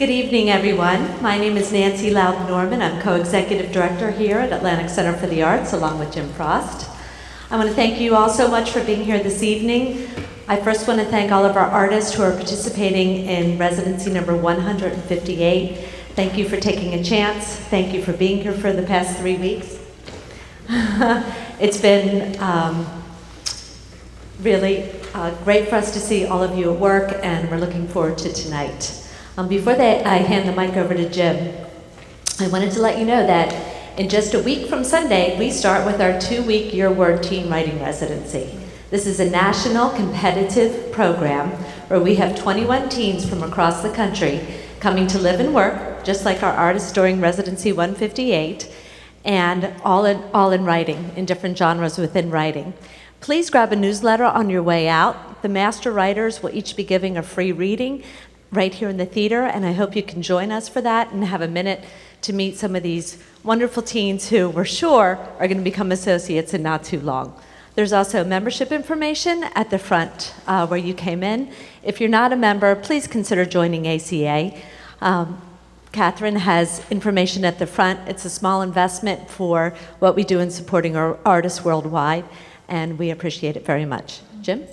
Good evening, everyone. My name is Nancy Loud Norman. I'm co-executive director here at Atlantic Center for the Arts, along with Jim Frost. I want to thank you all so much for being here this evening. I first want to thank all of our artists who are participating in residency number 158. Thank you for taking a chance. Thank you for being here for the past 3 weeks. It's been really great for us to see all of you at work, and we're looking forward to tonight. Before I hand the mic over to Jim, I wanted to let you know that in just a week from Sunday, we start with our 2-week Your Word teen writing residency. This is a national competitive program where we have 21 teens from across the country coming to live and work, just like our artists during Residency 158, and all in writing, in different genres within writing. Please grab a newsletter on your way out. The master writers will each be giving a free reading right here in the theater, and I hope you can join us for that and have a minute to meet some of these wonderful teens who we're sure are going to become associates in not too long. There's also membership information at the front where you came in. If you're not a member, please consider joining ACA. Catherine has information at the front. It's a small investment for what we do in supporting our artists worldwide, and we appreciate it very much. Jim?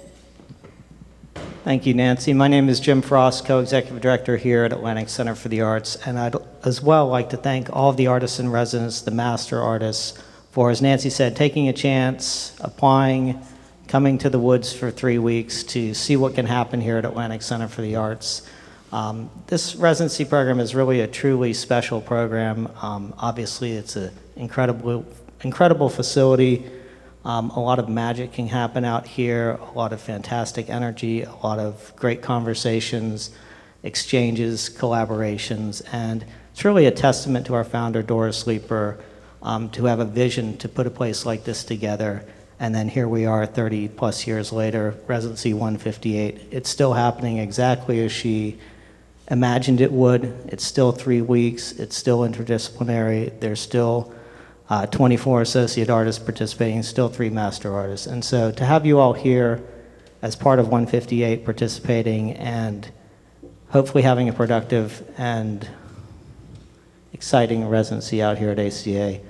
Thank you, Nancy. My name is Jim Frost, co-executive director here at Atlantic Center for the Arts, and I'd as well like to thank all of the artists in residence, the master artists, for, as Nancy said, taking a chance, applying, coming to the woods for 3 weeks to see what can happen here at Atlantic Center for the Arts. This residency program is really a truly special program. Obviously, it's an incredible facility. A lot of magic can happen out here, a lot of fantastic energy, a lot of great conversations, exchanges, collaborations, and it's really a testament to our founder, Doris Leeper, to have a vision to put a place like this together. And then here we are 30 plus years later, Residency 158. It's still happening exactly as she imagined it would. It's still 3 weeks, it's still interdisciplinary, there's still 24 associate artists participating, still 3 master artists. And so to have you all here as part of 158 participating and hopefully having a productive and exciting residency out here at ACA,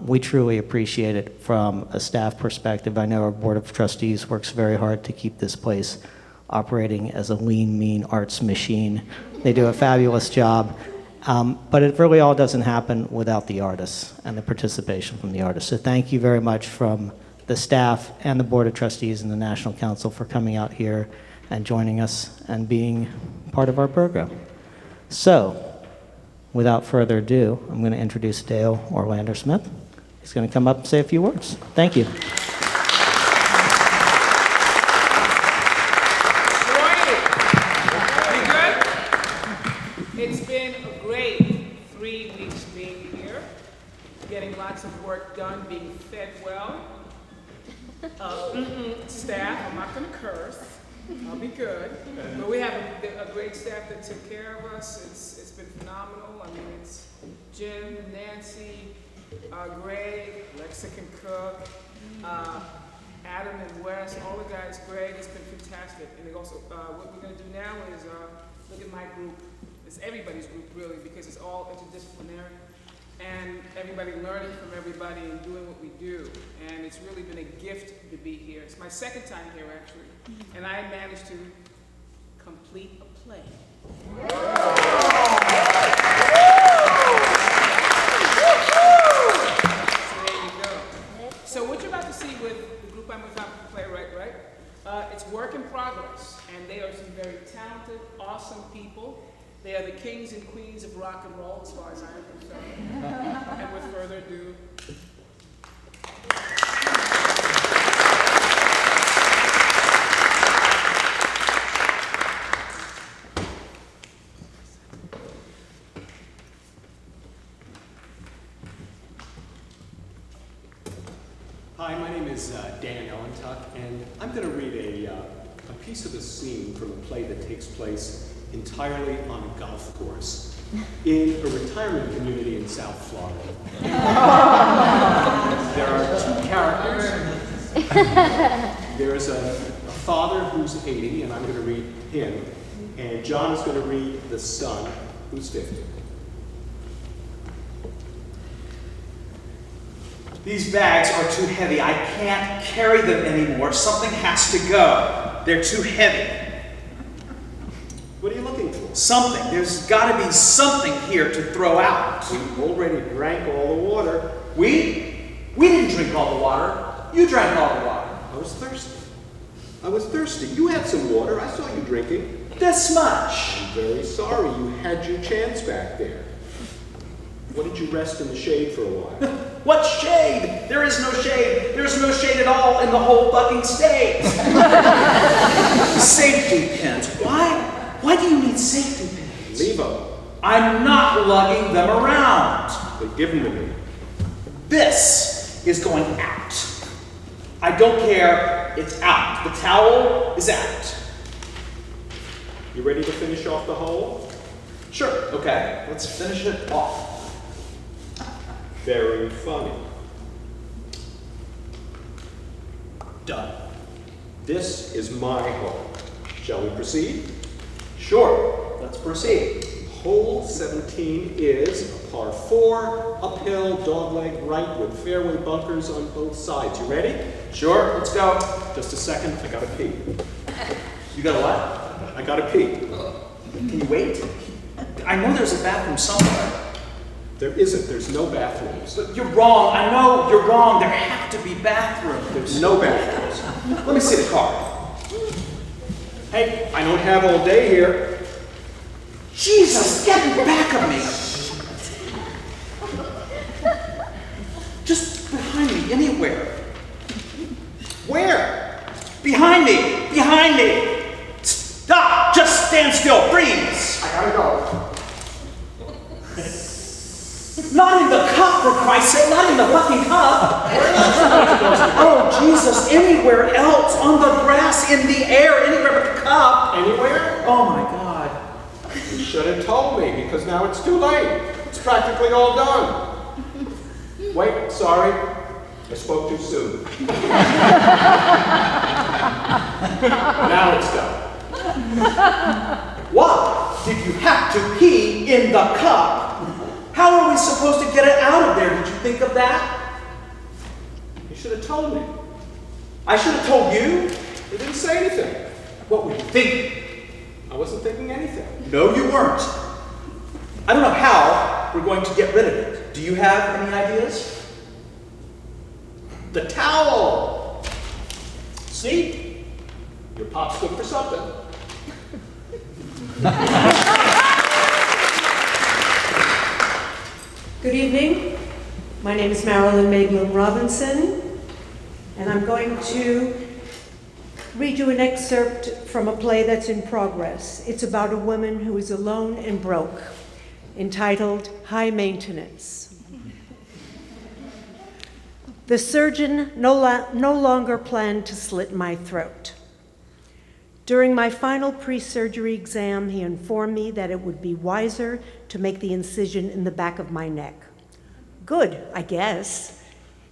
we truly appreciate it from a staff perspective. I know our Board of Trustees works very hard to keep this place operating as a lean, mean arts machine. They do a fabulous job. But it really all doesn't happen without the artists and the participation from the artists. So thank you very much from the staff and the Board of Trustees and the National Council for coming out here and joining us and being part of our program. So, without further ado, I'm going to introduce Dale Orlander-Smith. He's going to come up and say a few words. Thank you. Done, being fed well. Staff, I'm not going to curse. I'll be good. But we have a great staff that took care of us. It's been phenomenal. I mean, it's Jim, Nancy, Greg, Lexa can cook, Adam and Wes, all the guys. Greg, it's been fantastic. And also, what we're going to do now is look at my group. It's everybody's group, really, because it's all interdisciplinary. And everybody learning from everybody and doing what we do. And it's really been a gift to be here. It's my second time here, actually. And I managed to complete a play. So there you go. So what you're about to see with the group I'm with, I'm a playwright, right? It's work in progress. And they are some very talented, awesome people. They are the kings and queens of rock and roll, as far as I am concerned. And with further ado, Hi, my name is Dan Ellentuck, and I'm going to read a piece of a scene from a play that takes place entirely on a golf course in a retirement community in South Florida. There are 2 characters. There is a father who's 80, and I'm going to read him, and John is going to read the son, Who's 50? These bags are too heavy. I can't carry them anymore. Something has to go. They're too heavy. What are you looking for? Something. There's got to be something here to throw out. You already drank all the water. We didn't drink all the water. You drank all the water. I was thirsty. I was thirsty. You had some water. I saw you drinking. This much. I'm very sorry. You had your chance back there. Why did you rest in the shade for a while? What shade? There is no shade. There's no shade at all in the whole fucking state. Safety pins. Why? Why do you need safety pins? Leave them. I'm not lugging them around. They give them to me. This is going out. I don't care. It's out. The towel is out. You ready to finish off the hole? Sure. Okay. Let's finish it off. Very funny. Done. This is my hole. Shall we proceed? Sure. Let's proceed. Hole 17 is a par 4, uphill, dogleg right with fairway bunkers on both sides. You ready? Sure. Let's go. Just a second, I gotta pee. You got a what? I gotta pee. Can you wait? I know there's a bathroom somewhere. There isn't, there's no bathrooms. But you're wrong. I know you're wrong. There have to be bathrooms. There's no bathrooms. Let me see the car. Hey, I don't have all day here. Jesus, get back of me. Just behind me, anywhere. Where? Behind me, behind me. Stop, just stand still, freeze. I gotta go. Not in the cup, for Christ's sake, not in the fucking cup. Oh, Jesus, anywhere else, on the grass, in the air, anywhere but the cup. Anywhere? Oh my God. You should have told me, because now it's too late. It's practically all done. Wait, sorry. I spoke too soon. Now it's done. Why did you have to pee in the cup? How are we supposed to get it out of there? Did you think of that? You should have told me. I should have told you. You didn't say anything. What were you thinking? I wasn't thinking anything. No, you weren't. I don't know how we're going to get rid of it. Do you have any ideas? The towel! See? Your pop's good for something. Good evening. My name is Marilyn Maybloom Robinson, and I'm going to read you an excerpt from a play that's in progress. It's about a woman who is alone and broke, entitled High Maintenance. The surgeon no longer planned to slit my throat. During my final pre-surgery exam, he informed me that it would be wiser to make the incision in the back of my neck. Good, I guess.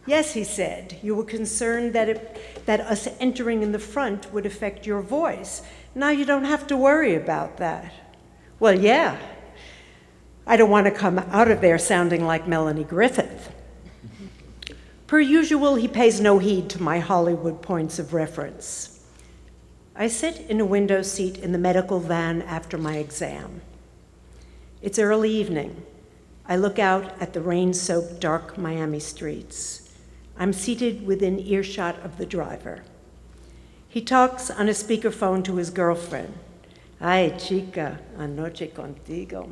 Yes, he said, you were concerned that us entering in the front would affect your voice. Now you don't have to worry about that. Well, yeah. I don't want to come out of there sounding like Melanie Griffith. Per usual, he pays no heed to my Hollywood points of reference. I sit in a window seat in the medical van after my exam. It's early evening. I look out at the rain-soaked, dark Miami streets. I'm seated within earshot of the driver. He talks on a speakerphone to his girlfriend. Ay, chica, anoche contigo.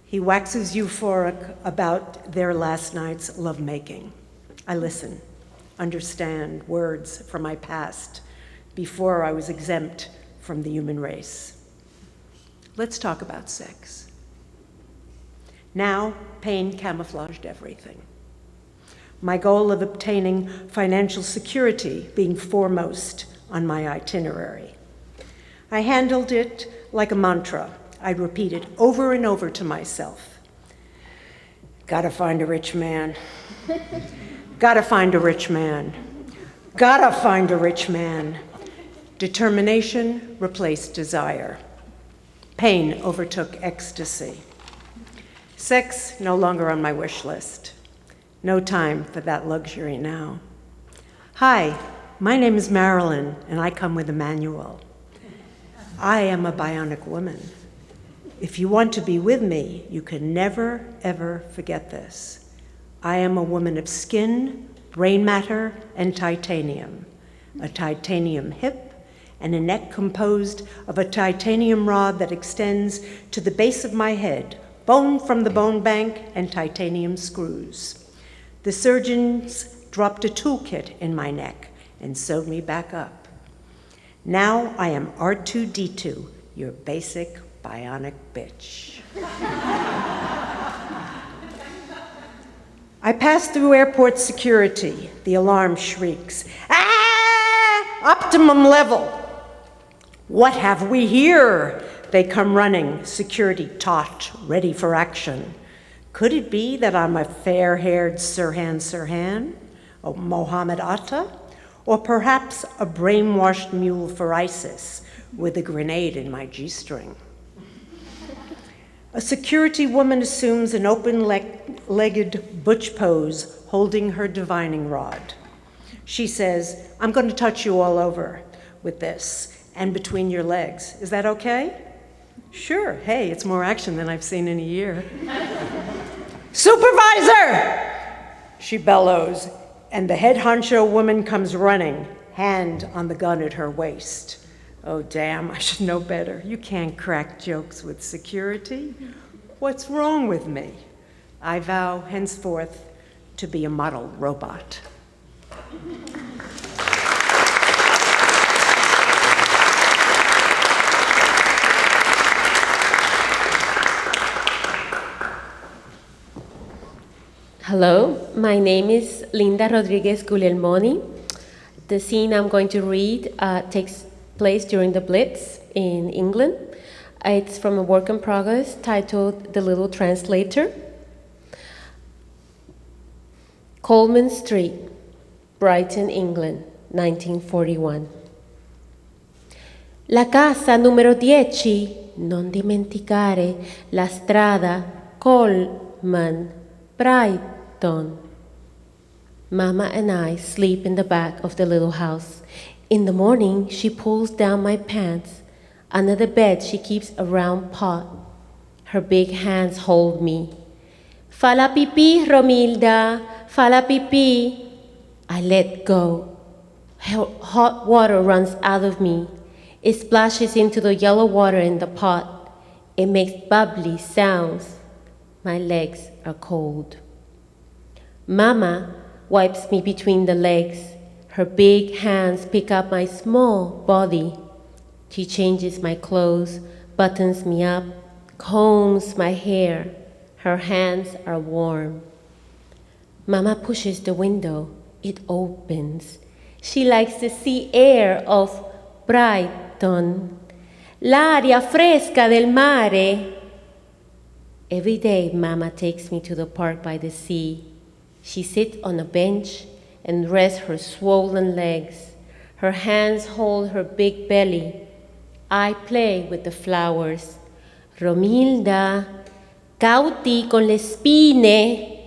He waxes euphoric about their last night's lovemaking. I listen, understand words from my past before I was exempt from the human race. Let's talk about sex. Now, pain camouflaged everything. My goal of obtaining financial security being foremost on my itinerary. I handled it like a mantra. I'd repeat it over and over to myself. Gotta find a rich man. Gotta find a rich man. Gotta find a rich man. Determination replaced desire. Pain overtook ecstasy. Sex no longer on my wish list. No time for that luxury now. Hi, my name is Marilyn, and I come with a manual. I am a bionic woman. If you want to be with me, you can never, ever forget this. I am a woman of skin, brain matter, and titanium. A titanium hip, and a neck composed of a titanium rod that extends to the base of my head, bone from the bone bank, and titanium screws. The surgeons dropped a toolkit in my neck and sewed me back up. Now I am R2-D2, your basic bionic bitch. I pass through airport security. The alarm shrieks, "Ah! Optimum level!" What have we here? They come running, security taut, ready for action. Could it be that I'm a fair-haired Sirhan, a Mohammed Atta, or perhaps a brainwashed mule for ISIS with a grenade in my G-string? A security woman assumes an open-legged butch pose, holding her divining rod. She says, "I'm going to touch you all over with this, and between your legs. Is that okay?" Sure. Hey, it's more action than I've seen in a year. "Supervisor!" she bellows, and the head honcho woman comes running, hand on the gun at her waist. Oh, damn, I should know better. You can't crack jokes with security. What's wrong with me? I vow henceforth to be a model robot. Hello, my name is Linda Rodriguez Guglielmoni. The scene I'm going to read takes place during the Blitz in England. It's from a work in progress titled The Little Translator. Coleman Street, Brighton, England, 1941. La casa numero 10, non dimenticare la strada Coleman, Brighton. Mama and I sleep in the back of the little house. In the morning, she pulls down my pants. Under the bed, she keeps a round pot. Her big hands hold me. Fala pipí, Romilda, fala pipí. I let go. Hot water runs out of me. It splashes into the yellow water in the pot. It makes bubbly sounds. My legs are cold. Mama wipes me between the legs. Her big hands pick up my small body. She changes my clothes, buttons me up, combs my hair. Her hands are warm. Mama pushes the window. It opens. She likes the sea air of Brighton. L'aria fresca del mare. Every day, Mama takes me to the park by the sea. She sits on a bench and rests her swollen legs. Her hands hold her big belly. I play with the flowers. Romilda, cauti con le spine.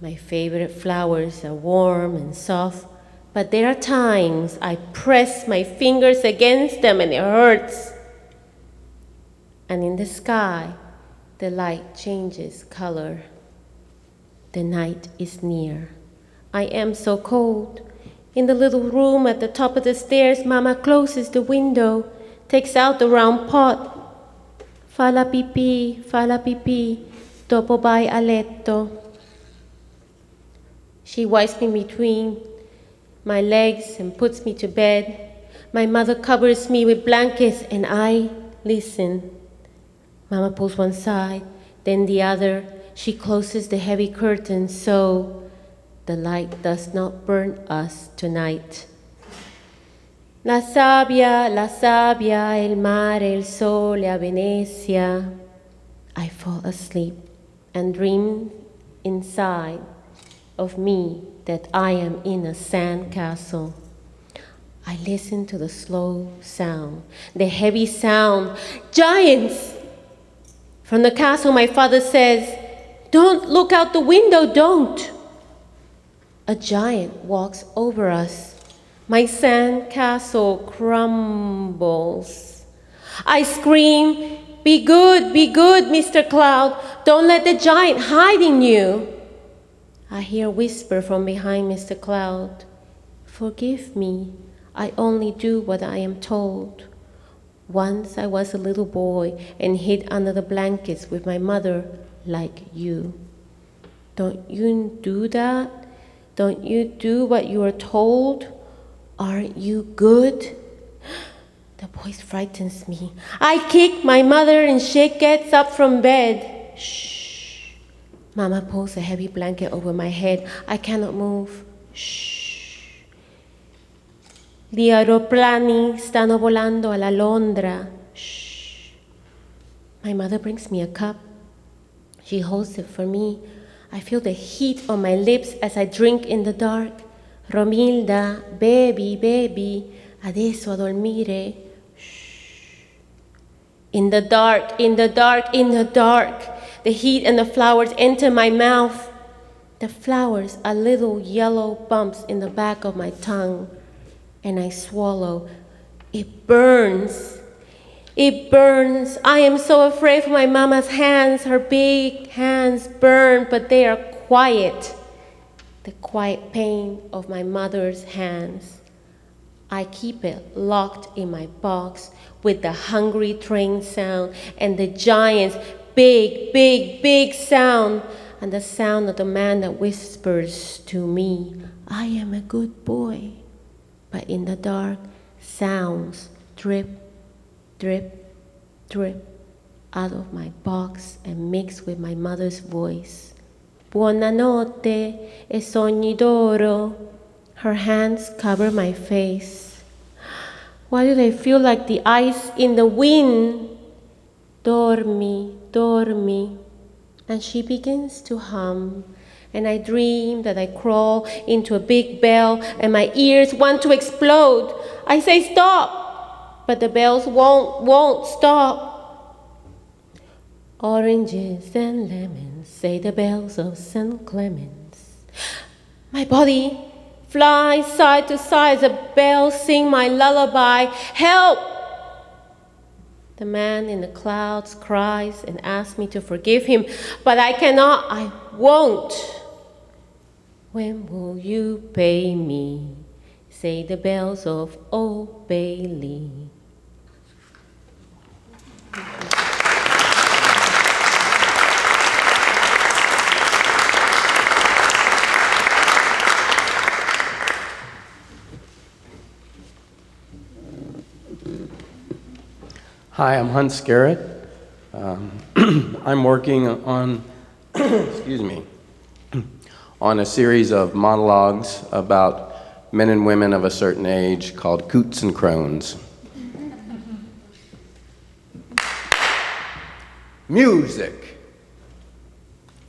My favorite flowers are warm and soft, but there are times I press my fingers against them and it hurts. And in the sky, the light changes color. The night is near. I am so cold. In the little room at the top of the stairs, Mama closes the window, takes out the round pot. Fala pipì, dopo vai a letto. She wipes me between my legs and puts me to bed. My mother covers me with blankets and I listen. Mama pulls one side, then the other. She closes the heavy curtains so the light does not burn us tonight. La sabbia, el mare, el sole a Venezia. I fall asleep and dream inside of me that I am in a sand castle. I listen to the slow sound, the heavy sound. Giants! From the castle, my father says, "Don't look out the window, don't." A giant walks over us. My sand castle crumbles. I scream, be good, Mr. Cloud. Don't let the giant hide in you." I hear a whisper from behind Mr. Cloud. "Forgive me, I only do what I am told. Once I was a little boy and hid under the blankets with my mother like you. Don't you do that? Don't you do what you are told? Aren't you good?" The voice frightens me. I kick my mother and she gets up from bed. Shh. Mama pulls a heavy blanket over my head. I cannot move. Shh. Gli aeroplani stanno volando alla Londra. Shh. My mother brings me a cup. She holds it for me. I feel the heat on my lips as I drink in the dark. Romilda, baby, adesso a dormire. Shh. In the dark, the heat and the flowers enter my mouth. The flowers are little yellow bumps in the back of my tongue, and I swallow. It burns. It burns. I am so afraid for my mama's hands. Her big hands burn, but they are quiet. The quiet pain of my mother's hands. I keep it locked in my box with the hungry train sound and the giant's big sound and the sound of the man that whispers to me, "I am a good boy." But in the dark, sounds drip, drip, drip out of my box and mix with my mother's voice. "Buonanotte e sogni d'oro." Her hands cover my face. Why do they feel like the ice in the wind? Dormi, dormi. And she begins to hum. And I dream that I crawl into a big bell and my ears want to explode. I say stop, but the bells won't stop. Oranges and lemons, say the bells of St. Clements. My body flies side to side as the bells sing my lullaby. Help! The man in the clouds cries and asks me to forgive him, but I cannot, I won't. When will you pay me? Say the bells of Old Bailey. Hi, I'm Hunt Scarrett. I'm working on, on a series of monologues about men and women of a certain age called Coots and Crones. Music.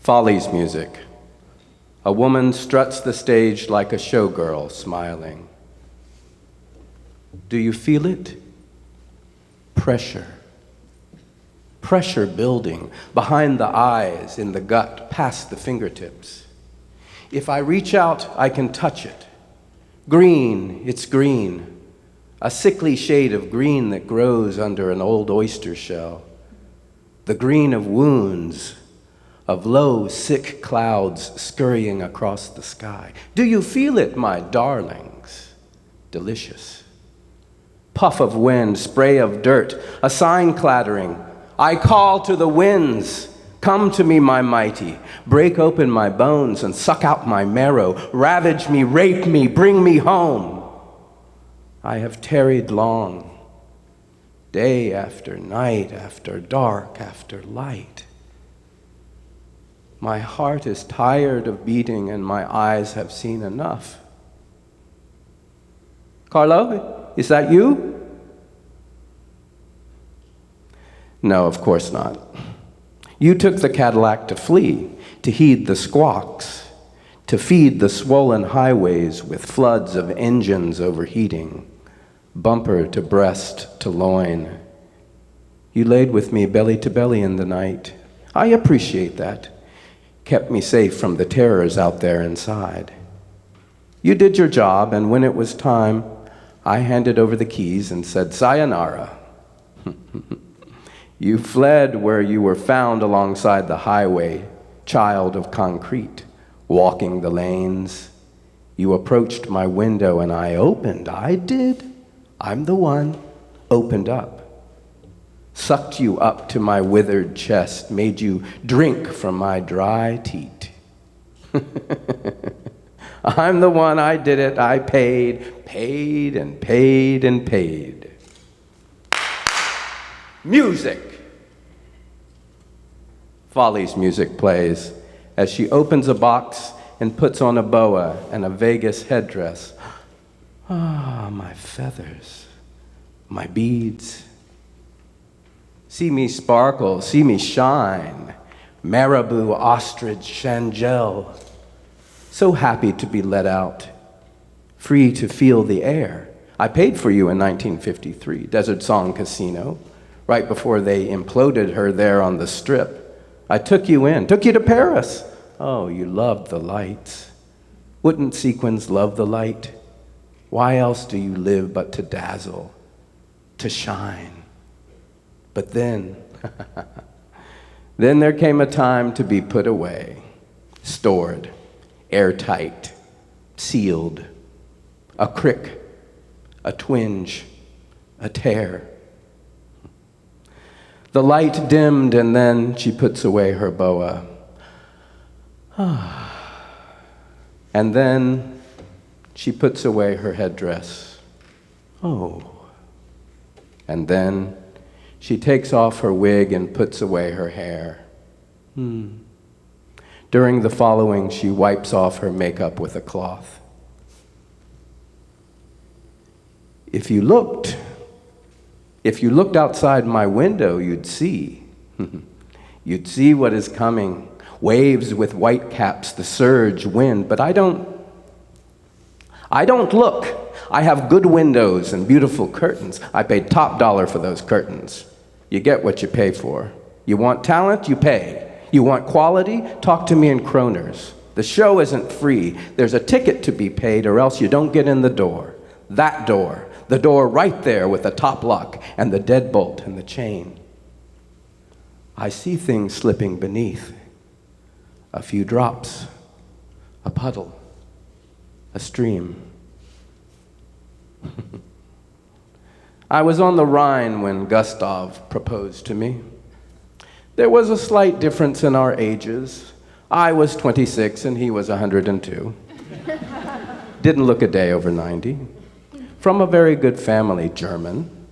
Follies music. A woman struts the stage like a showgirl, smiling. Do you feel it? Pressure. Pressure building behind the eyes, in the gut, past the fingertips. If I reach out, I can touch it. Green, it's green. A sickly shade of green that grows under an old oyster shell. The green of wounds, of low, sick clouds scurrying across the sky. Do you feel it, my darlings? Delicious. Puff of wind, spray of dirt, a sign clattering. I call to the winds, come to me, my mighty. Break open my bones and suck out my marrow. Ravage me, rape me, bring me home. I have tarried long, day after night, after dark, after light. My heart is tired of beating and my eyes have seen enough. Carlo? Is that you? No, of course not. You took the Cadillac to flee, to heed the squawks, to feed the swollen highways with floods of engines overheating. bumper to breast to loin. You laid with me belly to belly in the night. I appreciate that. Kept me safe from the terrors out there inside. You did your job, and when it was time, I handed over the keys and said, sayonara. You fled where you were found alongside the highway, child of concrete, walking the lanes. You approached my window and I opened. I did. I'm the one. Opened up. Sucked you up to my withered chest, made you drink from my dry teat. I'm the one, I did it, I paid and paid. Music! Folly's music plays as she opens a box and puts on a boa and a Vegas headdress. Ah, my feathers, my beads. See me sparkle, see me shine. Marabou, ostrich, Shangel. So happy to be let out, free to feel the air. I paid for you in 1953, Desert Song Casino, right before they imploded her there on the Strip. I took you in, took you to Paris. Oh, you loved the lights. Wouldn't sequins love the light? Why else do you live but to dazzle, to shine? But then, then there came a time to be put away, stored, airtight, sealed, a crick, a twinge, a tear. The light dimmed and then she puts away her boa. And then she puts away her headdress. Oh. And then she takes off her wig and puts away her hair. During the following, she wipes off her makeup with a cloth. If you looked outside my window, you'd see. You'd see what is coming. Waves with white caps, the surge, wind. But I don't look. I have good windows and beautiful curtains. I paid top dollar for those curtains. You get what you pay for. You want talent, you pay. You want quality, talk to me in kroners. The show isn't free. There's a ticket to be paid or else you don't get in the door. That door, the door right there with the top lock and the deadbolt and the chain. I see things slipping beneath. A few drops, a puddle, a stream. I was on the Rhine when Gustav proposed to me. There was a slight difference in our ages. I was 26 and he was 102. Didn't look a day over 90. From a very good family, German.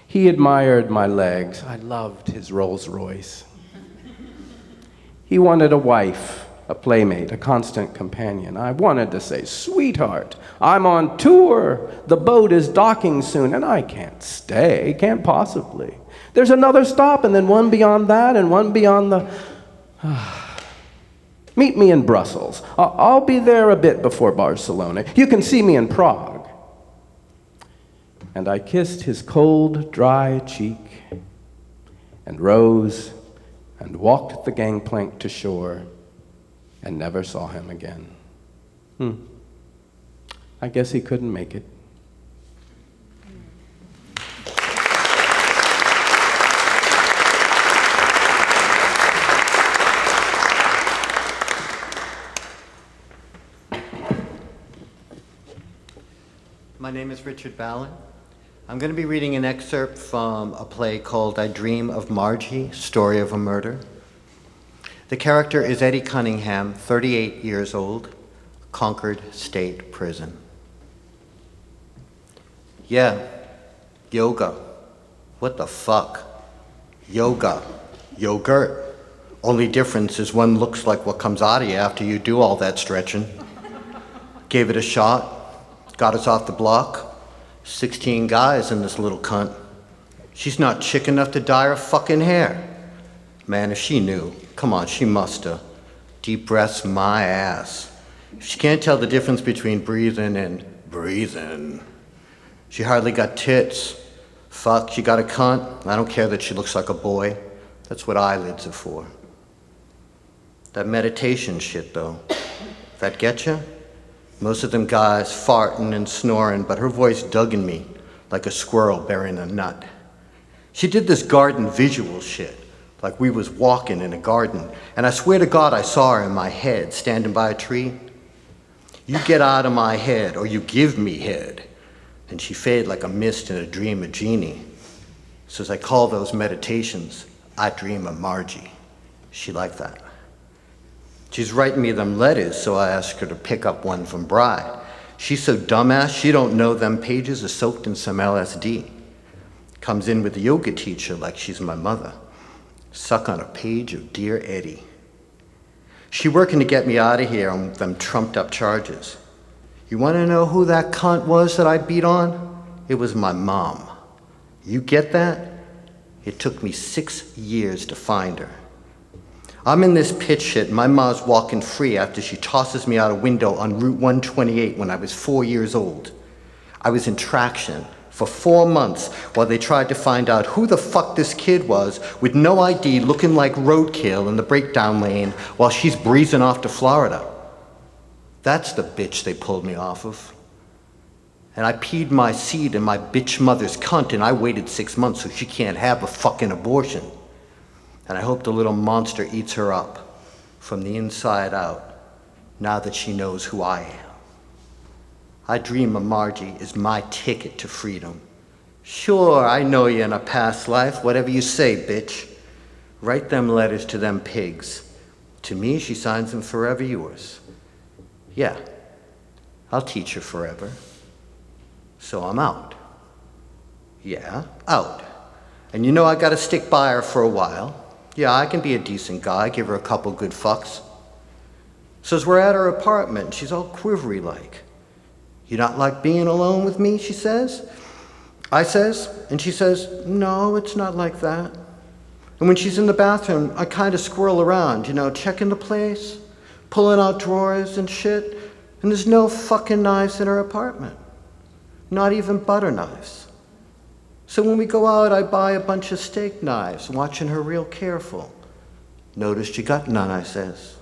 He admired my legs. I loved his Rolls Royce. He wanted a wife, a playmate, a constant companion. I wanted to say, sweetheart, I'm on tour. The boat is docking soon, and I can't stay, can't possibly. There's another stop, and then one beyond that, and one beyond the... Meet me in Brussels. I'll be there a bit before Barcelona. You can see me in Prague. And I kissed his cold, dry cheek, and rose, and walked the gangplank to shore, and never saw him again. I guess he couldn't make it. My name is Richard Ballin. I'm going to be reading an excerpt from a play called I Dream of Margie, Story of a Murder. The character is Eddie Cunningham, 38 years old, Concord State Prison. Yeah, yoga. What the fuck? Yoga. Yogurt. Only difference is one looks like what comes out of you after you do all that stretching. Gave it a shot, got us off the block. 16 guys in this little cunt. She's not chick enough to dye her fucking hair. Man, if she knew, come on, she musta. Deep breaths, my ass. If she can't tell the difference between breathing and breathing, She hardly got tits. Fuck, she got a cunt. I don't care that she looks like a boy. That's what eyelids are for. That meditation shit, though, that get you? Most of them guys farting and snoring, but her voice dug in me like a squirrel burying a nut. She did this garden visual shit, like we was walking in a garden, and I swear to God I saw her in my head, standing by a tree. You get out of my head, or you give me head. And she faded like a mist in a dream of Jeannie. So as I call those meditations, I dream of Margie. She liked that. She's writing me them letters, so I asked her to pick up one from Bride. She's so dumbass, she don't know them pages are soaked in some LSD. Comes in with the yoga teacher like she's my mother. Suck on a page of Dear Eddie. She working to get me out of here on them trumped up charges. You want to know who that cunt was that I beat on? It was my mom. You get that? It took me 6 years to find her. I'm in this pit shit and my mom's walking free after she tosses me out a window on Route 128 when I was 4 years old. I was in traction for 4 months while they tried to find out who the fuck this kid was with no ID looking like roadkill in the breakdown lane while she's breezing off to Florida. That's the bitch they pulled me off of. And I peed my seed in my bitch mother's cunt and I waited 6 months so she can't have a fucking abortion. And I hope the little monster eats her up from the inside out now that she knows who I am. I dream of Margie is my ticket to freedom. Sure, I know you in a past life, whatever you say, bitch. Write them letters to them pigs. To me, she signs them forever yours. Yeah, I'll teach her forever. So I'm out. Yeah, out. And you know I gotta stick by her for a while. Yeah, I can be a decent guy, give her a couple good fucks. So as we're at her apartment, she's all quivery like. You not like being alone with me, she says. I says, and she says, no, it's not like that. And when she's in the bathroom, I kind of squirrel around, checking the place, pulling out drawers and shit, and there's no fucking knives in her apartment. Not even butter knives. So when we go out, I buy a bunch of steak knives, watching her real careful. Noticed you got none, I says.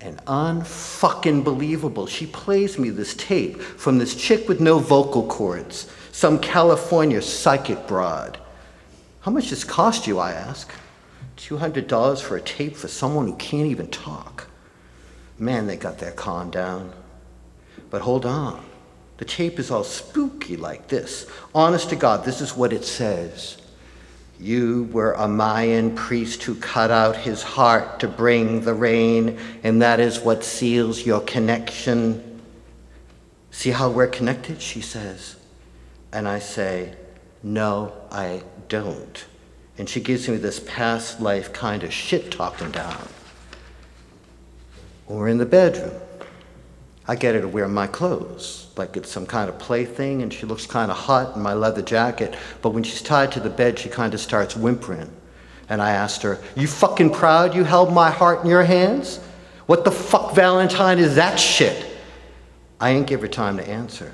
And unfucking believable, she plays me this tape from this chick with no vocal cords, some California psychic broad. How much does this cost you, I ask? $200 for a tape for someone who can't even talk. Man, they got their con down. But hold on. The tape is all spooky like this. Honest to God, this is what it says. You were a Mayan priest who cut out his heart to bring the rain, and that is what seals your connection. See how we're connected, she says. And I say, no, I don't. And she gives me this past life kind of shit talking down. We're in the bedroom. I get her to wear my clothes, like it's some kind of plaything, and she looks kind of hot in my leather jacket, but when she's tied to the bed, she kind of starts whimpering. And I asked her, you fucking proud you held my heart in your hands? What the fuck Valentine is that shit? I ain't give her time to answer.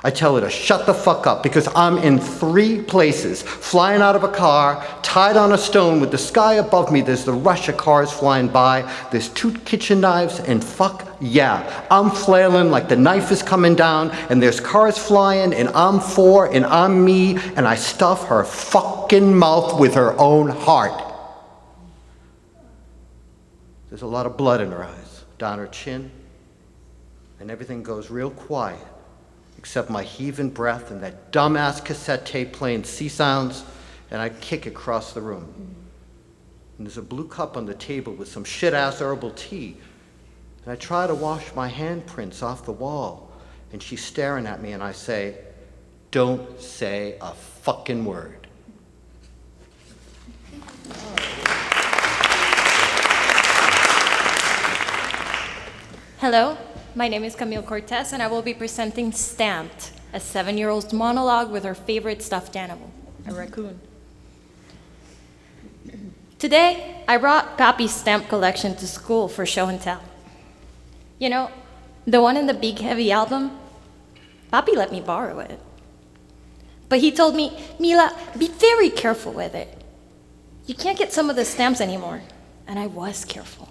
I tell her to shut the fuck up because I'm in 3 places, flying out of a car, tied on a stone with the sky above me. There's the rush of cars flying by. There's 2 kitchen knives, and fuck yeah, I'm flailing like the knife is coming down, and there's cars flying, and I'm 4, and I'm me, and I stuff her fucking mouth with her own heart. There's a lot of blood in her eyes, down her chin, and everything goes real quiet. Except my heaving breath and that dumbass cassette tape playing sea sounds, and I kick across the room. And there's a blue cup on the table with some shit-ass herbal tea. And I try to wash my handprints off the wall, and she's staring at me, and I say, don't say a fucking word. Hello. My name is Camille Cortez, and I will be presenting Stamped, a 7-year-old's monologue with her favorite stuffed animal, a raccoon. Today, I brought Papi's stamp collection to school for show and tell. You know, the one in the big heavy album? Papi let me borrow it. But he told me, Mila, be very careful with it. You can't get some of the stamps anymore. And I was careful.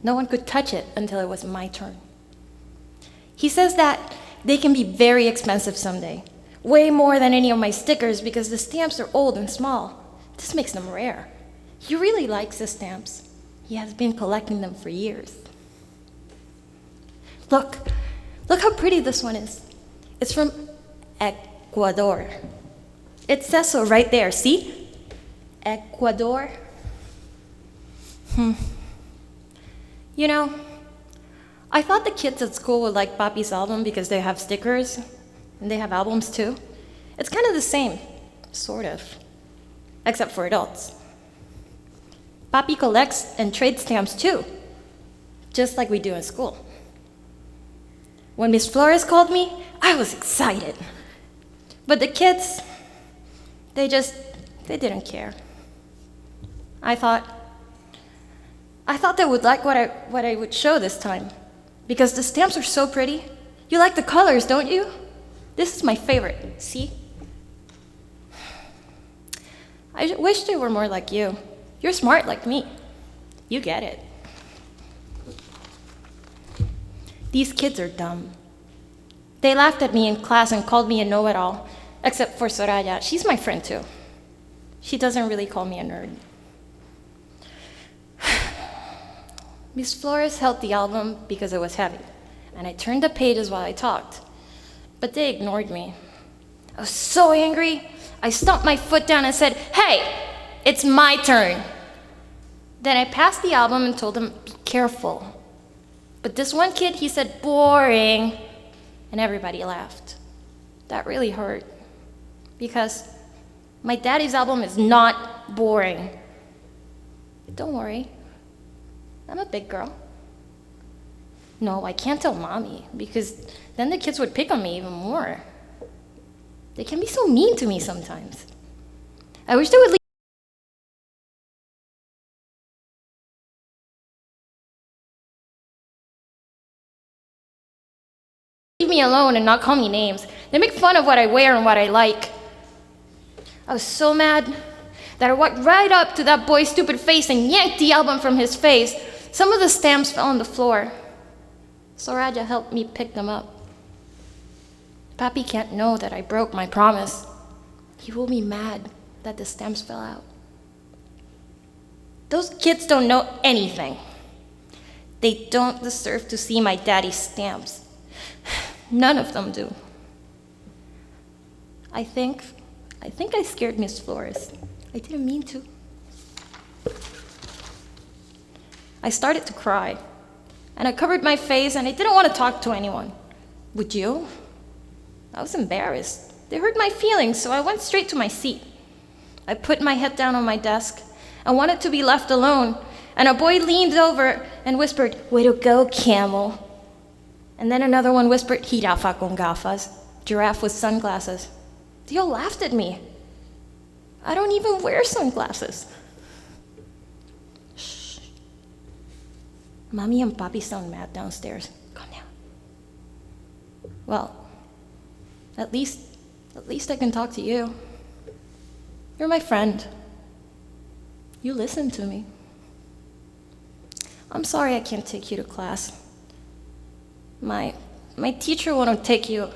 No one could touch it until it was my turn. He says that they can be very expensive someday, way more than any of my stickers because the stamps are old and small. This makes them rare. He really likes the stamps. He has been collecting them for years. Look how pretty this one is. It's from Ecuador. It says so right there, see? Ecuador. You know, I thought the kids at school would like Papi's album because they have stickers, and they have albums too. It's kind of the same, sort of, except for adults. Papi collects and trades stamps too, just like we do in school. When Miss Flores called me, I was excited. But the kids, they didn't care. I thought they would like what I would show this time, because the stamps are so pretty. You like the colors, don't you? This is my favorite, see? I wish they were more like you. You're smart like me. You get it. These kids are dumb. They laughed at me in class and called me a know-it-all, except for Soraya. She's my friend too. She doesn't really call me a nerd. Miss Flores held the album because it was heavy, and I turned the pages while I talked, but they ignored me. I was so angry, I stomped my foot down and said, "Hey, it's my turn." Then I passed the album and told them, "Be careful." But this one kid, he said, "Boring," and everybody laughed. That really hurt, because my daddy's album is not boring. Don't worry. I'm a big girl. No, I can't tell Mommy, because then the kids would pick on me even more. They can be so mean to me sometimes. I wish they would leave me alone and not call me names. They make fun of what I wear and what I like. I was so mad that I walked right up to that boy's stupid face and yanked the album from his face. Some of the stamps fell on the floor. Soraya helped me pick them up. Papi can't know that I broke my promise. He will be mad that the stamps fell out. Those kids don't know anything. They don't deserve to see my daddy's stamps. None of them do. I think I scared Miss Flores. I didn't mean to. I started to cry, and I covered my face, and I didn't want to talk to anyone. Would you? I was embarrassed. They hurt my feelings, so I went straight to my seat. I put my head down on my desk. I wanted to be left alone, and a boy leaned over and whispered, "Way to go, camel." And then another one whispered, "Jirafa con gafas," giraffe with sunglasses. They all laughed at me. I don't even wear sunglasses. Shh. Mommy and Papi sound mad downstairs. Calm down. Well, at least I can talk to you. You're my friend. You listen to me. I'm sorry I can't take you to class. My teacher wouldn't take you.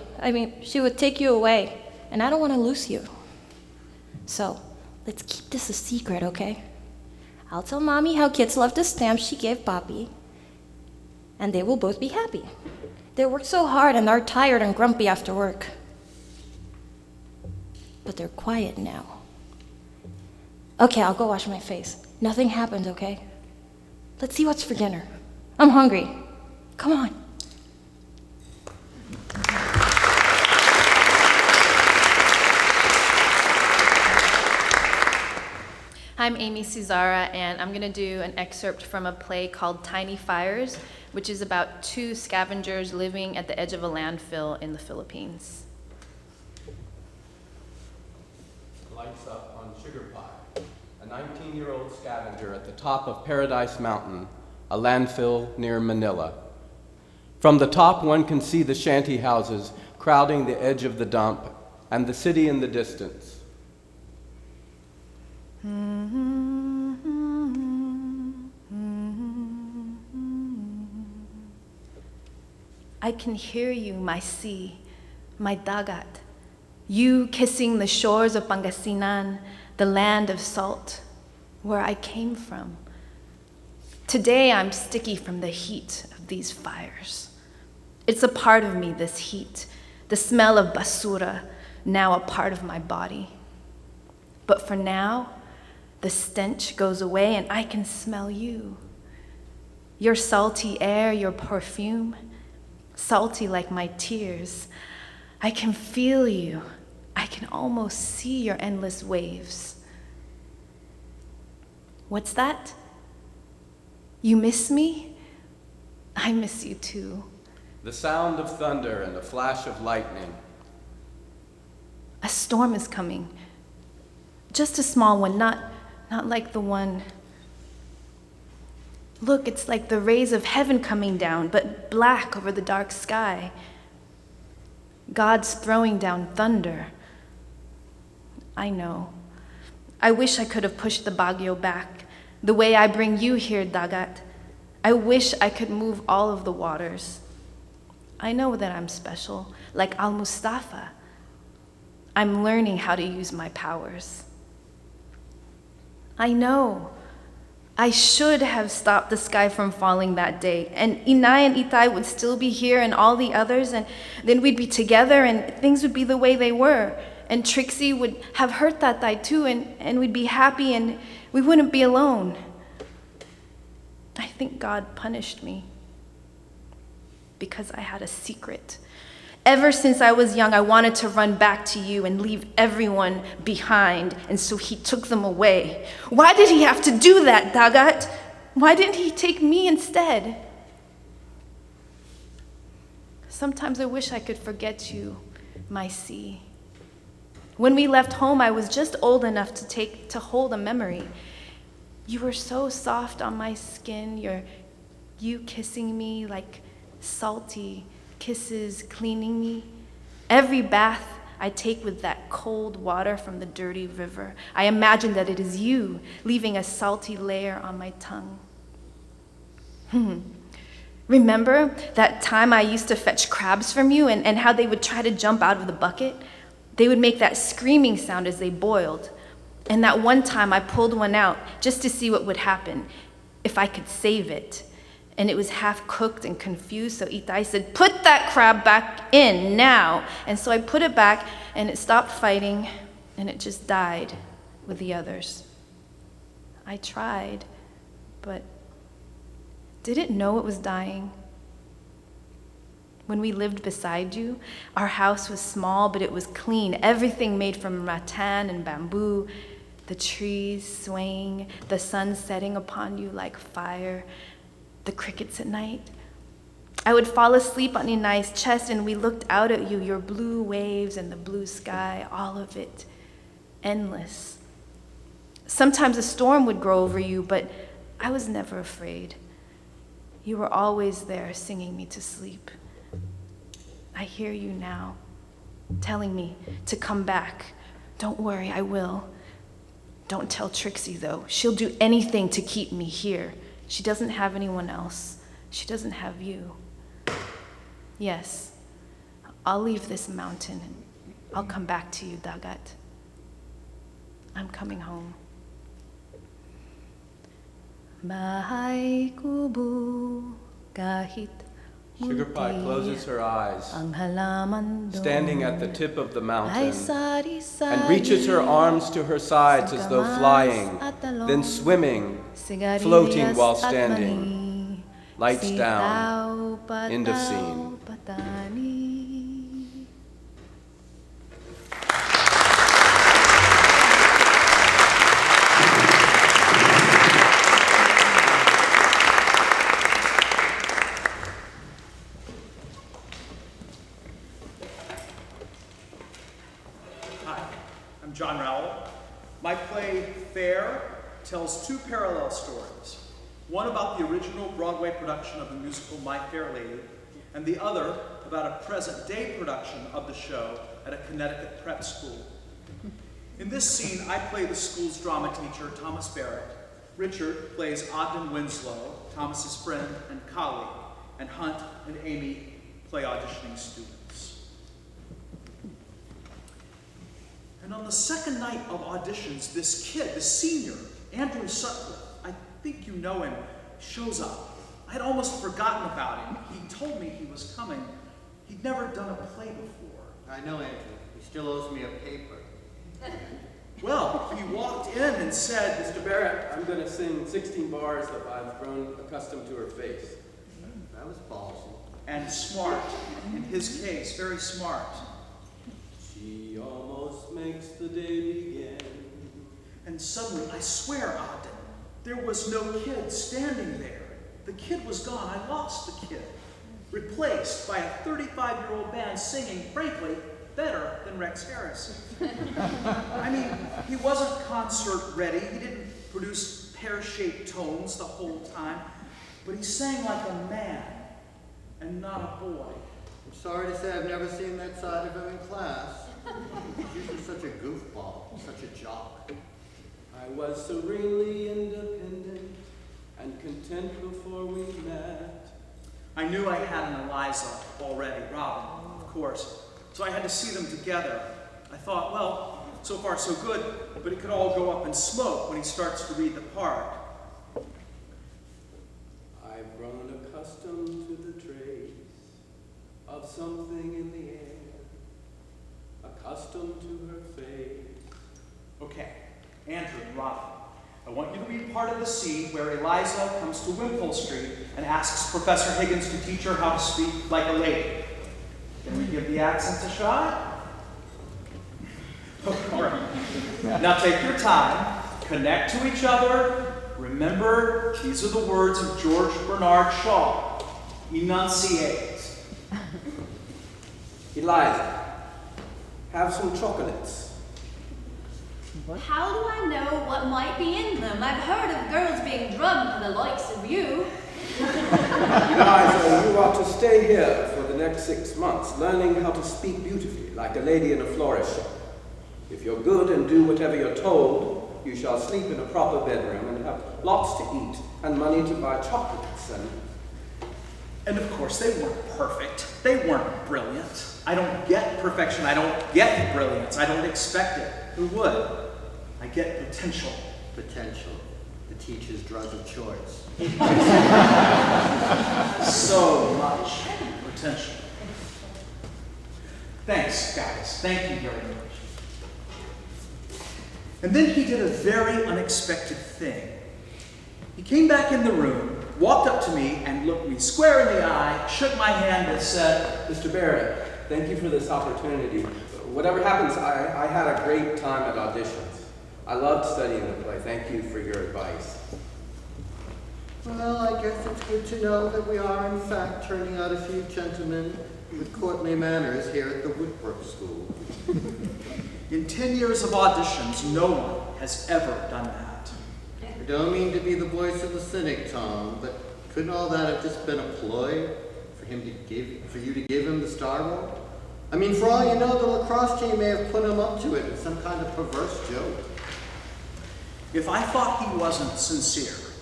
She would take you away, and I don't want to lose you. So, let's keep this a secret, okay? I'll tell Mommy how kids love the stamp she gave Papi, and they will both be happy. They work so hard and are tired and grumpy after work. But they're quiet now. Okay, I'll go wash my face. Nothing happened, okay? Let's see what's for dinner. I'm hungry. Come on. I'm Amy Suzara, and I'm going to do an excerpt from a play called Tiny Fires, which is about two scavengers living at the edge of a landfill in the Philippines. Lights up on Sugar Pie, a 19-year-old scavenger at the top of Paradise Mountain, a landfill near Manila. From the top, one can see the shanty houses crowding the edge of the dump and the city in the distance. I can hear you, my sea, my dagat. You kissing the shores of Pangasinan, the land of salt, where I came from. Today I'm sticky from the heat of these fires. It's a part of me, this heat, the smell of basura, now a part of my body. But for now, the stench goes away and I can smell you. Your salty air, your perfume, salty like my tears. I can feel you. I can almost see your endless waves. What's that? You miss me? I miss you too. The sound of thunder and a flash of lightning. A storm is coming. Just a small one, not like the one. Look, it's like the rays of heaven coming down, but black over the dark sky. God's throwing down thunder. I know. I wish I could have pushed the Baguio back, the way I bring you here, Dagat. I wish I could move all of the waters. I know that I'm special, like Al-Mustafa. I'm learning how to use my powers. I know. I should have stopped the sky from falling that day, and Inay and Itay would still be here and all the others, and then we'd be together and things would be the way they were. And Trixie would have hurt Tatay too, and we'd be happy and we wouldn't be alone. I think God punished me because I had a secret. Ever since I was young, I wanted to run back to you and leave everyone behind, and so he took them away. Why did he have to do that, Dagat? Why didn't he take me instead? Sometimes I wish I could forget you, my sea. When we left home, I was just old enough to hold a memory. You were so soft on my skin, you kissing me like salty kisses, cleaning me. Every bath I take with that cold water from the dirty river, I imagine that it is you leaving a salty layer on my tongue. Remember that time I used to fetch crabs from you and how they would try to jump out of the bucket? They would make that screaming sound as they boiled. And that one time I pulled one out just to see what would happen, if I could save it. And it was half cooked and confused, so Itay said, "Put that crab back in now." And so I put it back and it stopped fighting and it just died with the others. I tried, but did it know it was dying? When we lived beside you, our house was small, but it was clean. Everything made from rattan and bamboo, the trees swaying, the sun setting upon you like fire, the crickets at night. I would fall asleep on Inay's chest and we looked out at you, your blue waves and the blue sky, all of it, endless. Sometimes a storm would grow over you, but I was never afraid. You were always there singing me to sleep. I hear you now, telling me to come back. Don't worry, I will. Don't tell Trixie, though. She'll do anything to keep me here. She doesn't have anyone else. She doesn't have you. Yes, I'll leave this mountain and I'll come back to you, Dagat. I'm coming home. Bahay kubo kahit Sugar Pie closes her eyes, ang halaman doon standing at the tip of the mountain, ay sari-sari and reaches her arms to her sides as though flying, then swimming, floating while standing, lights down, end of scene. John Rowell. My play, Fair, tells two parallel stories. One about the original Broadway production of the musical My Fair Lady, and the other about a present-day production of the show at a Connecticut prep school. In this scene, I play the school's drama teacher, Thomas Barrett. Richard plays Ogden Winslow, Thomas's friend and colleague, and Hunt and Amy play auditioning students. And on the second night of auditions, this kid, the senior, Andrew Sutcliffe, I think you know him, shows up. I'd almost forgotten about him. He told me he was coming. He'd never done a play before. I know, Andrew. He still owes me a paper. Well, he walked in and said, Mr. Barrett, I'm going to sing 16 bars that I've grown accustomed to her face. That was ballsy. and smart. In his case, very smart. She almost makes the day begin. And suddenly, I swear, Ogden, there was no kid standing there. The kid was gone. I lost the kid. Replaced by a 35-year-old band singing, frankly, better than Rex Harrison. I mean, he wasn't concert ready. He didn't produce pear-shaped tones the whole time. But he sang like a man and not a boy. I'm sorry to say I've never seen that side of him in class. He's usually such a goofball, such a jock. I was serenely independent and content before we met. I knew I had an Eliza already, Robin, of course, so I had to see them together. I thought, well, so far so good, but it could all go up in smoke when he starts to read the part. I've grown accustomed to the trace of something in the air, accustomed to her face. Okay, Andrew and Robin, I want you to read part of the scene where Eliza comes to Wimpole Street and asks Professor Higgins to teach her how to speak like a lady. Can we give the accents a shot? All right. Now take your time, connect to each other. Remember, these are the words of George Bernard Shaw. Enunciate. Eliza, have some chocolates. How do I know what might be in them? I've heard of girls being drugged for the likes of you. Eliza, you are to stay here for the next 6 months, learning how to speak beautifully, like a lady in a florist shop. If you're good and do whatever you're told, you shall sleep in a proper bedroom and have lots to eat and money to buy chocolates And of course, they weren't perfect. They weren't brilliant. I don't get perfection. I don't get brilliance. I don't expect it. Who would? I get potential. Potential. The teacher's drug of choice. So much potential. Thanks, guys. Thank you very much. And then he did a very unexpected thing. He came back in the room, walked up to me, and looked me square in the eye, shook my hand, and said, Mr. Barrett, thank you for this opportunity. Whatever happens, I had a great time at auditions. I loved studying the play. Thank you for your advice. Well, I guess it's good to know that we are, in fact, turning out a few gentlemen with courtly manners here at the Woodbrook School. in 10 years of auditions, no one has ever done that. I don't mean to be the voice of the cynic, Tom, but couldn't all that have just been a ploy for you to give him the star role? I mean, for all you know, the lacrosse team may have put him up to it in some kind of perverse joke. If I thought he wasn't sincere,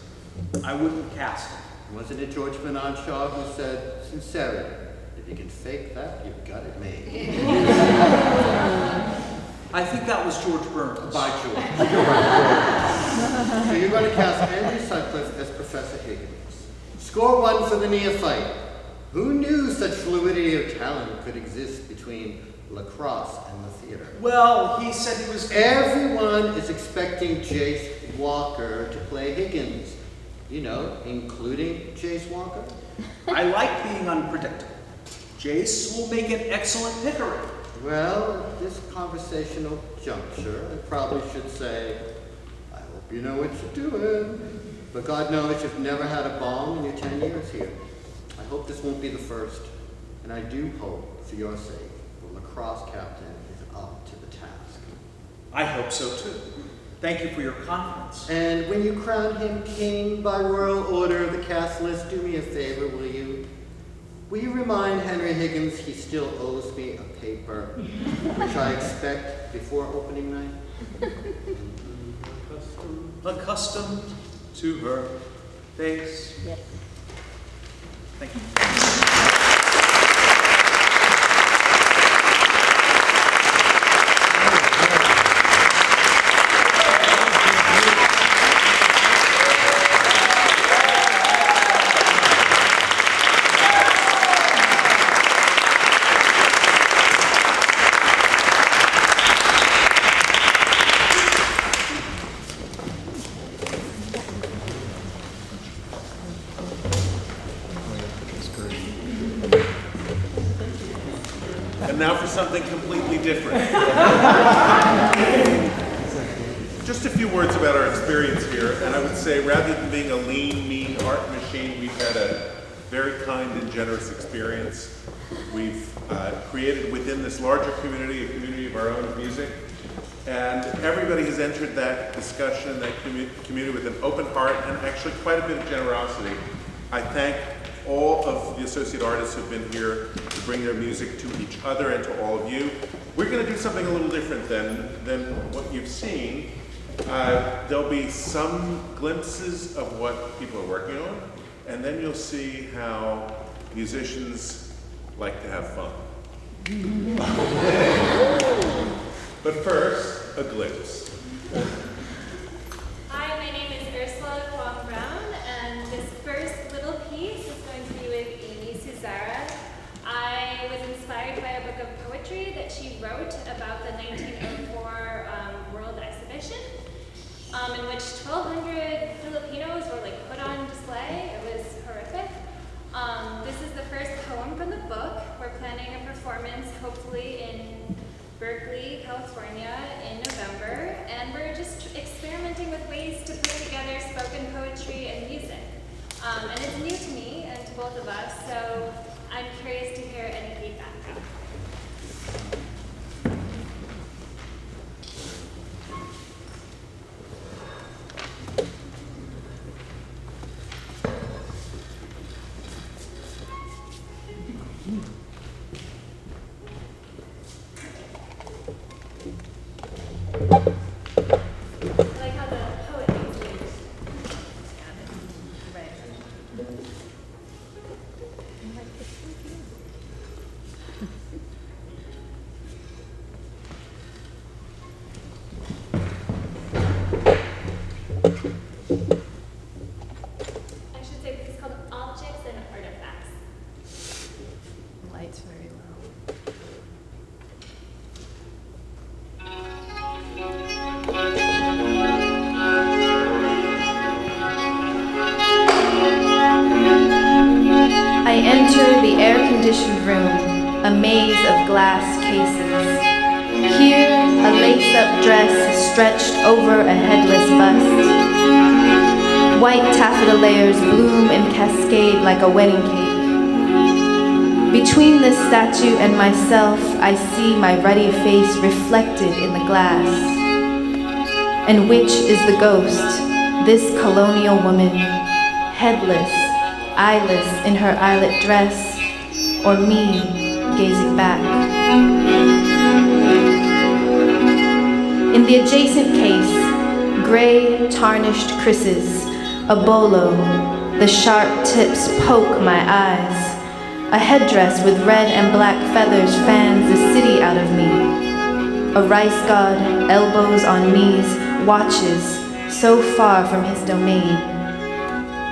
I wouldn't cast him. Wasn't it George Bernard Shaw who said, sincerity, if you can fake that, you've got it made. I think that was George Burns. By George. You're right, George. So you're going to cast Andrew Sutcliffe as Professor Higgins. Score 1 for the neophyte. Who knew such fluidity of talent could exist between lacrosse and the theater? Well, he said he was... Everyone is expecting Jace Walker to play Higgins. You know, including Jace Walker. I like being unpredictable. Jace will make an excellent Pickering. Well, at this conversational juncture, I probably should say, I hope you know what you're doing. But God knows you've never had a bomb in your 10 years here. I hope this won't be the first. And I do hope, for your sake, the lacrosse captain is up to the task. I hope so too. Thank you for your confidence. And when you crown him king by royal order of the cast list, do me a favor, will you? Will you remind Henry Higgins he still owes me a paper, which I expect before opening night? Accustomed to her face. Yep. Thank you. And now for something completely different. Just a few words about our experience here, and I would say rather than being a lean, mean art machine, we've had a very kind and generous experience. We've created within this larger community, a community of our own of music, and everybody has entered that discussion, that community with an open heart and actually quite a bit of generosity. I thank all of the associate artists who've been here to bring their music to each other and to all of you. We're going to do something a little different than what you've seen. There'll be some glimpses of what people are working on, and then you'll see how musicians like to have fun. But first, a glimpse. Hi, my name is Ursula Kwong Brown, and this first little piece is going to be with Suzara. I was inspired by a book of poetry that she wrote about the 1904 World Exhibition, in which 1,200 Filipinos were put on display. It was horrific. This is the first poem from the book. We're planning a performance, hopefully in Berkeley, California in November, and we're just experimenting with ways to put together spoken poetry and music. And it's new to me and to both of us, so I'm curious to hear any feedback. I like how the poet used it. Right. I should say this is called Objects and Artifacts. Light's very low. I enter the air-conditioned room, a maze of glass cases. Here, a lace-up dress stretched over a headless bust. White taffeta layers bloom and cascade like a wedding cake. Between this statue and myself, I see my ruddy face reflected in the glass. And which is the ghost, this colonial woman, headless, eyeless in her eyelet dress, or me gazing back? In the adjacent case, gray tarnished krises, a bolo, the sharp tips poke my eyes. A headdress with red and black feathers fans the city out of me. A rice god, elbows on knees, watches, so far from his domain.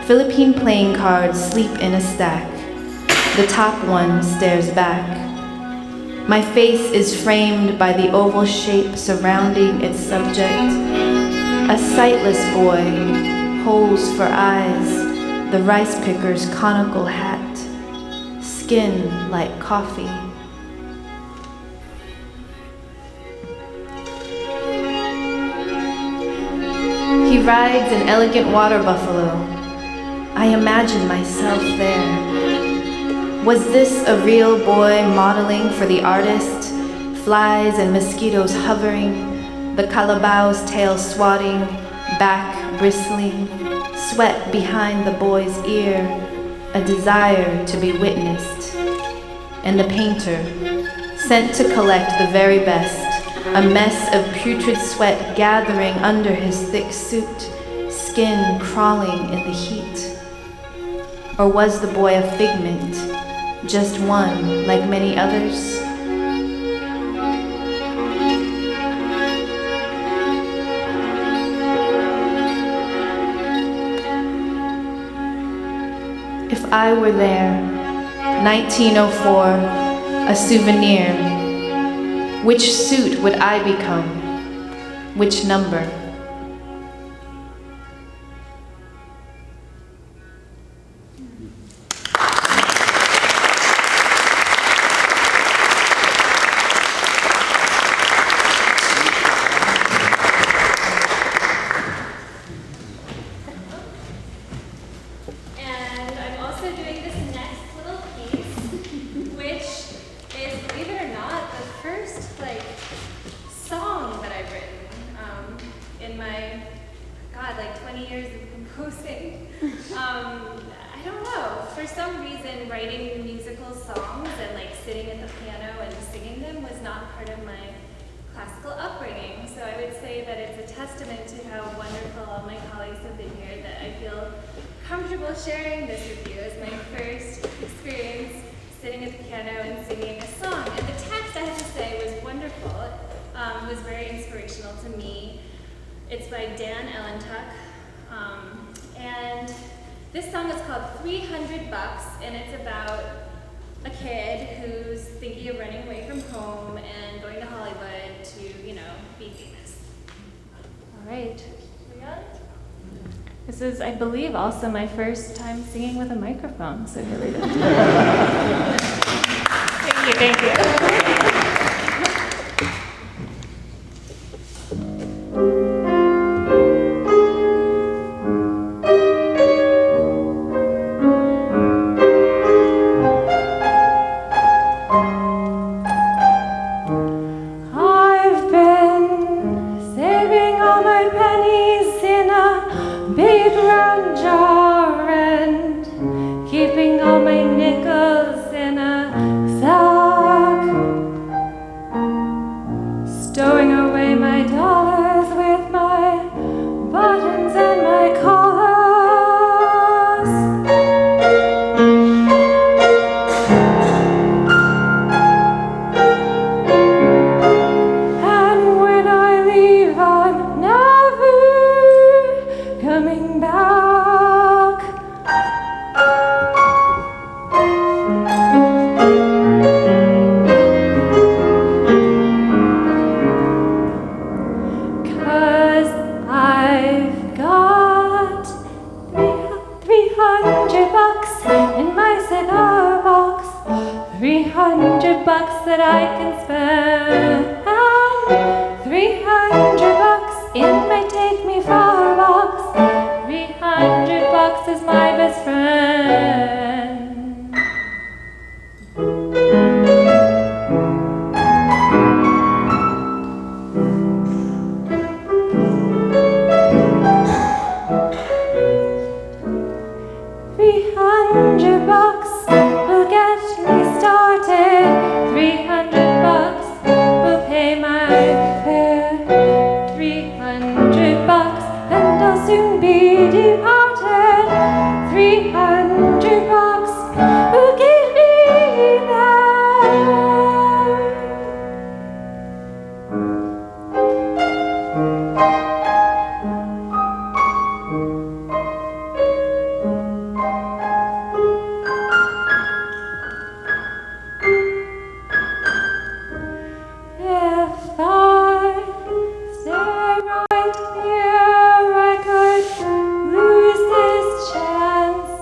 Philippine playing cards sleep in a stack. The top one stares back. My face is framed by the oval shape surrounding its subject. A sightless boy, holes for eyes, the rice picker's conical hat, skin like coffee. He rides an elegant water buffalo. I imagine myself there. Was this a real boy modeling for the artist? Flies and mosquitoes hovering, the calabao's tail swatting, back bristling, sweat behind the boy's ear, a desire to be witnessed, and the painter, sent to collect the very best, a mess of putrid sweat gathering under his thick suit, skin crawling in the heat. Or was the boy a figment, just one like many others? If I were there, 1904, a souvenir, which suit would I become? Which number? And I'm also doing this next little piece, which is, believe it or not, the first song that I've written in my, God, 20 years of composing. I don't know, for some reason writing musical songs and sitting at the piano and singing them was not part of my classical upbringing. So I would say that it's a testament to how wonderful all my colleagues have been here that I feel comfortable sharing this with you as my first experience sitting at the piano and singing a song. And the text, I have to say, was wonderful. Was very inspirational to me. It's by Dan Ellentuck. And this song is called 300 Bucks, and it's about a kid who's thinking of running away from home and going to Hollywood to, be famous. All right. We on? This is, I believe, also my first time singing with a microphone, so here we go. Thank you. I've been saving all my pennies in a big round jar and keeping all my nickels in a sack, stowing away my dollars with my buttons and my collars. And when I leave, I'm never coming back. 'Cause I've got 300 bucks in my cigar box, 300 bucks that I can spend, 300 bucks in my take me far box, 300 bucks is my best friend. $300 will get me started. 300 bucks will pay my fare. 300 bucks and I'll soon be departed. 300 bucks will get me there. If I stay right here, I could lose this chance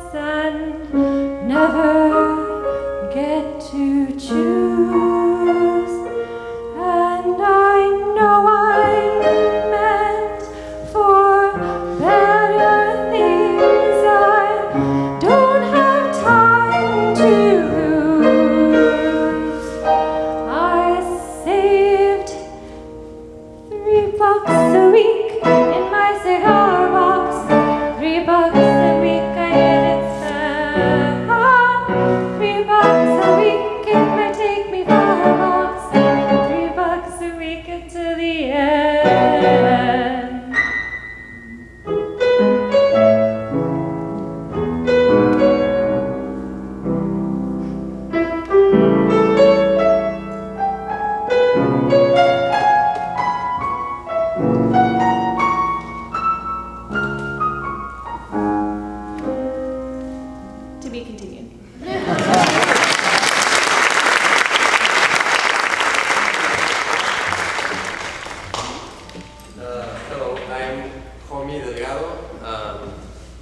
I'm Jomi Delgado.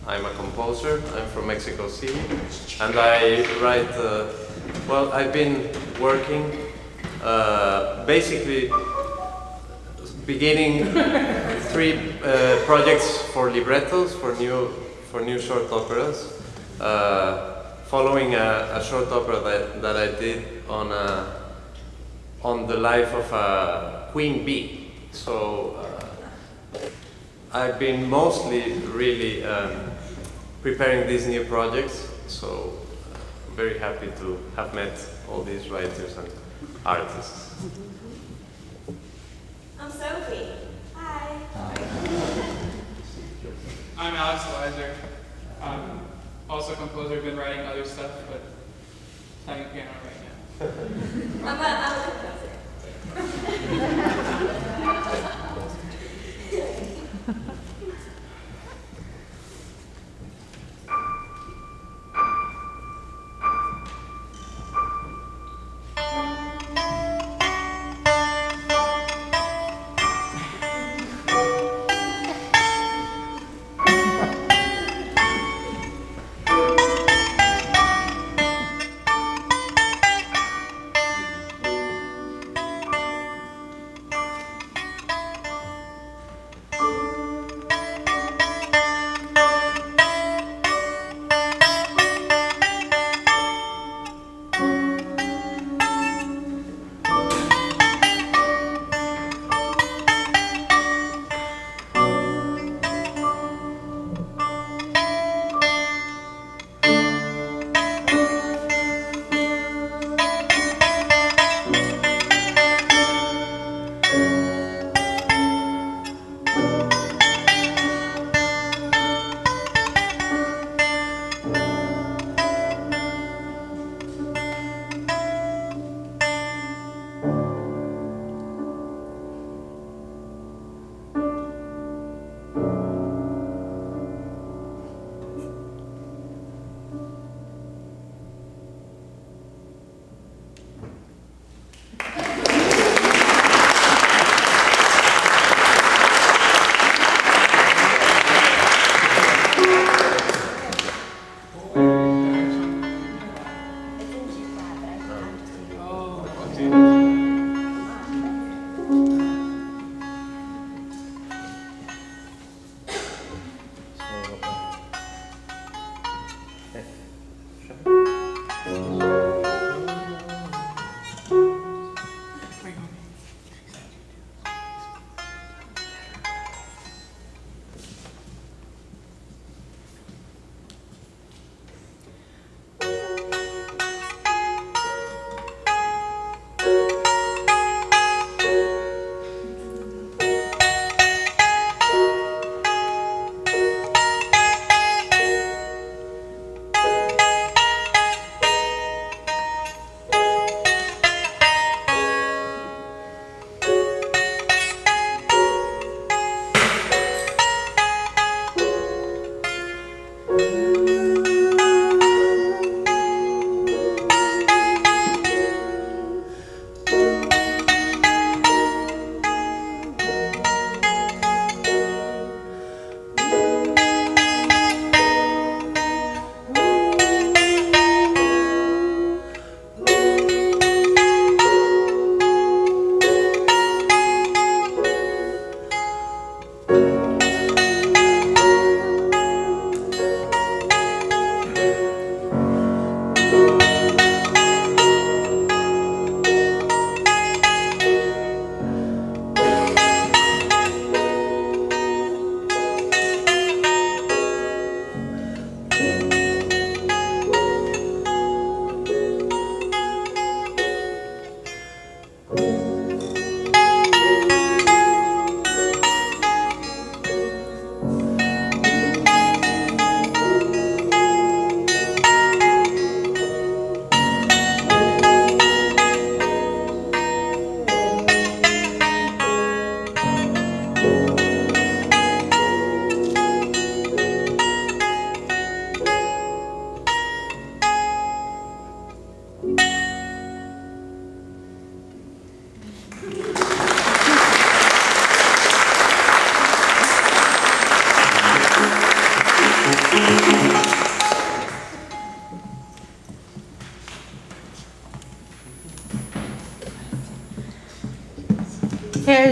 I'm a composer. I'm from Mexico City. And I write, well, I've been working basically beginning 3 projects for librettos, for new short operas, following a short opera that I did on the life of a queen bee. So I've been mostly really preparing these new projects, so I'm very happy to have met all these writers and artists. I'm Sophie. Hi. I'm Alex Elizer. Also a composer, been writing other stuff, but playing piano right now. I'm a composer.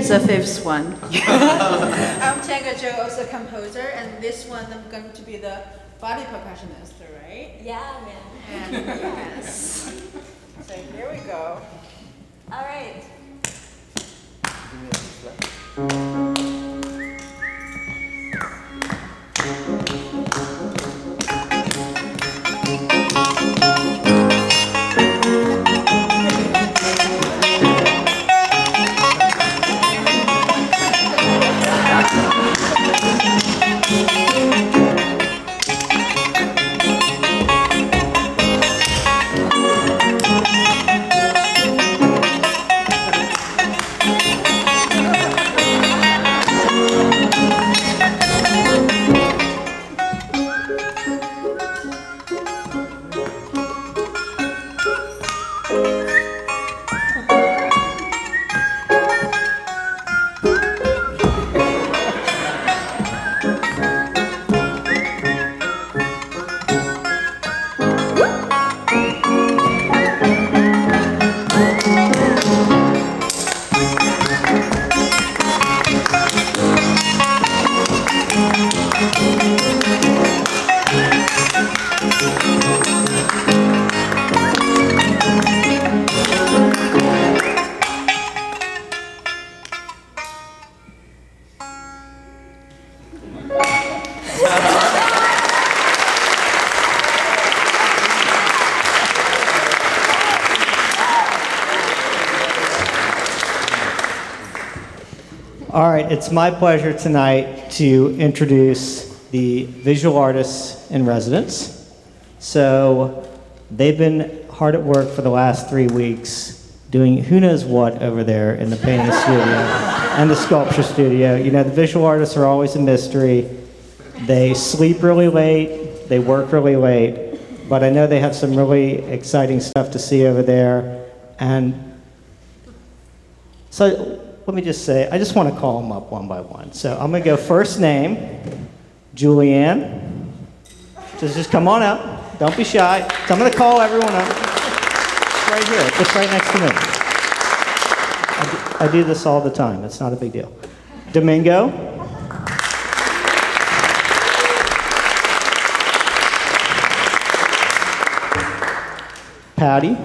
It's a fifth one. I'm Changa Jo, also composer, and this one I'm going to be the body percussionist, right? Yeah, man. And yes. So here we go. All right. All right, it's my pleasure tonight to introduce the visual artists in residence. So they've been hard at work for the last 3 weeks doing who knows what over there in the painting studio and the sculpture studio. You know, the visual artists are always a mystery. They sleep really late, they work really late, but I know they have some really exciting stuff to see over there. And so let me just say, I just want to call them up one by one. So I'm going to go first name, Julianne. Just come on up. Don't be shy. So I'm going to call everyone up. It's right here, just right next to me. I do this all the time. It's not a big deal. Domingo. Patty.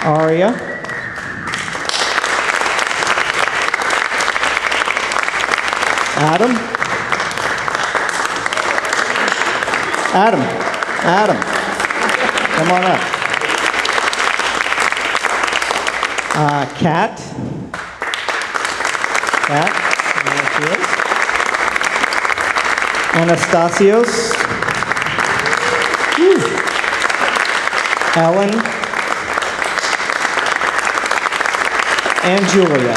Aria. Adam. Adam. Come on up. Kat. There she is. Anastasios. Ellen. And Julia.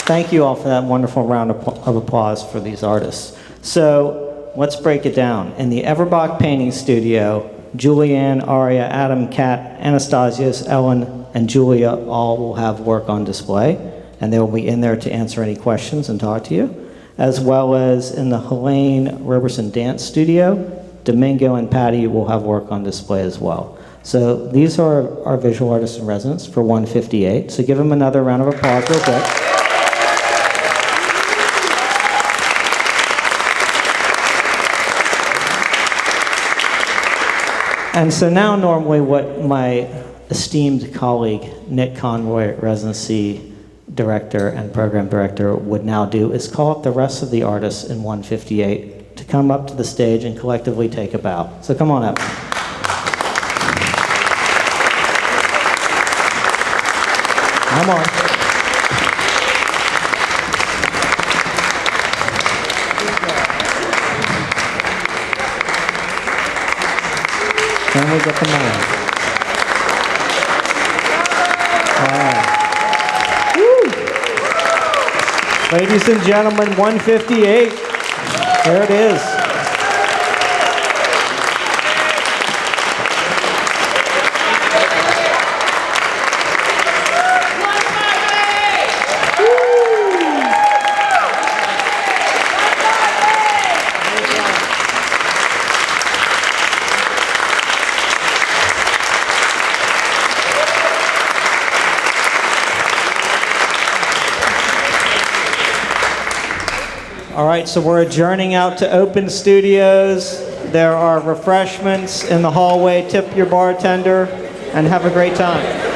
Thank you all for that wonderful round of applause for these artists. So let's break it down. In the Everbach Painting Studio, Julianne, Aria, Adam, Kat, Anastasios, Ellen, and Julia all will have work on display, and they will be in there to answer any questions and talk to you, as well as in the Helene Roberson Dance Studio, Domingo and Patty will have work on display as well. So these are our visual artists in residence for 158. So give them another round of applause real quick. And so now normally what my esteemed colleague, Nick Conroy, Residency Director and Program Director, would now do is call up the rest of the artists in 158 to come up to the stage and collectively take a bow. So come on up. Come on. Can we get the mic? All right. Woo. Ladies and gentlemen, 158. There it is. All right, so we're adjourning out to Open Studios. There are refreshments in the hallway. Tip your bartender and have a great time.